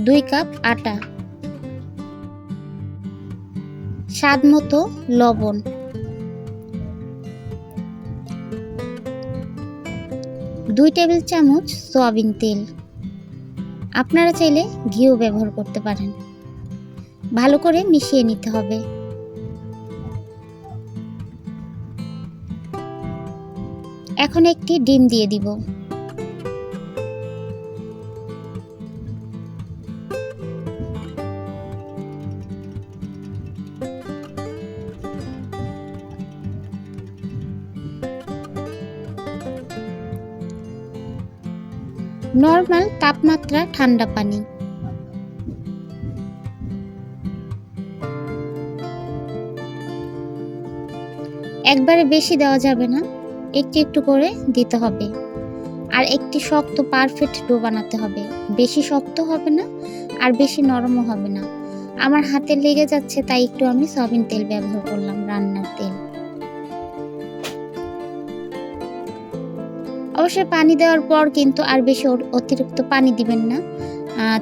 2 cup আটা, স্বাদমতো লবণ, 2 table চামচ সয়াবিন তেল। আপনারা চাইলে ঘিও ব্যবহার করতে পারেন। ভালো করে মিশিয়ে নিতে হবে। এখন একটি ডিম দিয়ে দিব। নরমাল তাপমাত্রা ঠান্ডা পানি। একবারে বেশি দেওয়া যাবে না, একটু একটু করে দিতে হবে। আর একটি শক্ত পারফেক্ট ডো বানাতে হবে। বেশি শক্ত হবে না আর বেশি নরমও হবে না। আমার হাতে লেগে যাচ্ছে তাই একটু আমি সয়াবিন তেল ব্যবহার করলাম, রান্নার তেল। অবশ্যই পানি দেওয়ার পর কিন্তু আর বেশি অতিরিক্ত পানি দিবেন না।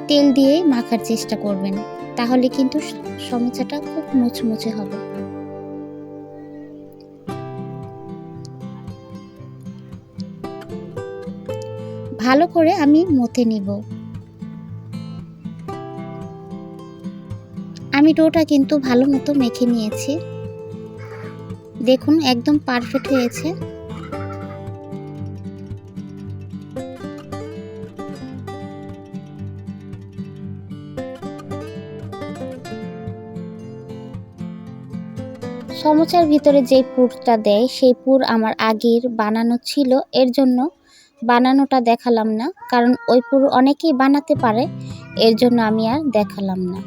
তেল দিয়ে মাখার চেষ্টা করবেন, তাহলে কিন্তু সমোসাটা খুব মুচমুচে হবে। ভালো করে আমি মথে নিব। আমি ডোটা কিন্তু ভালো মতো মেখে নিয়েছি। দেখুন একদম পারফেক্ট হয়েছে। সমোসার ভিতরে যে পুরটা দেয় সেই পুর আমার আগের বানানো ছিল, এর জন্য বানানোটা দেখালাম না, কারণ ওই পুর অনেকেই বানাতে পারে, এর জন্য আমি আর দেখালাম না।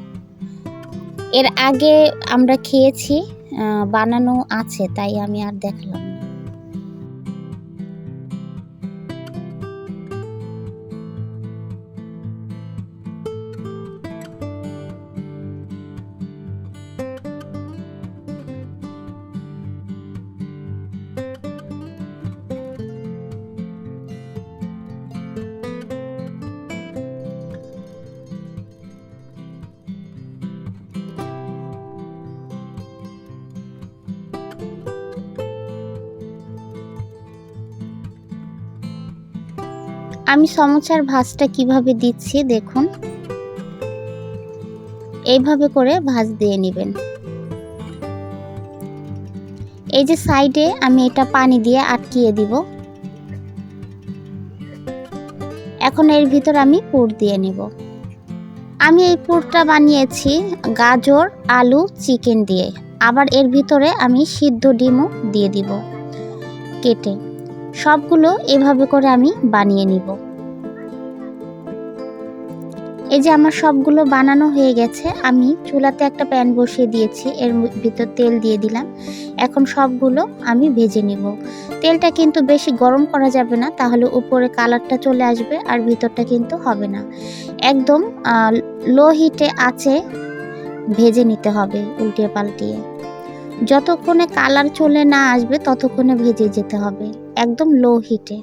এর আগে আমরা খেয়েছি, বানানো আছে, তাই আমি আর দেখালাম না। আমি সমোসার ভাঁজটা কিভাবে দিচ্ছি দেখুন। এইভাবে করে ভাঁজ দিয়ে নেবেন। এই যে সাইডে আমি এটা পানি দিয়ে আটকিয়ে দিব। এখন এর ভিতর আমি পুর দিয়ে নেব। আমি এই পুরটা বানিয়েছি গাজর, আলু, চিকেন দিয়ে। আবার এর ভিতরে আমি সিদ্ধ ডিমও দিয়ে দিব কেটে। সবগুলো এভাবে করে আমি বানিয়ে নিব। এই যে আমার সবগুলো বানানো হয়ে গেছে। আমি চুলাতে একটা প্যান বসিয়ে দিয়েছি, এর ভিতর তেল দিয়ে দিলাম। এখন সবগুলো আমি ভেজে নিব। তেলটা কিন্তু বেশি গরম করা যাবে না, তাহলে উপরে কালারটা চলে আসবে আর ভিতরটা কিন্তু হবে না। একদম লো হিটে আছে ভেজে নিতে হবে, উল্টিয়ে পাল্টিয়ে। যতক্ষণে কালার চলে না আসবে ততক্ষণে ভেজে যেতে হবে, একদম লো হিটে।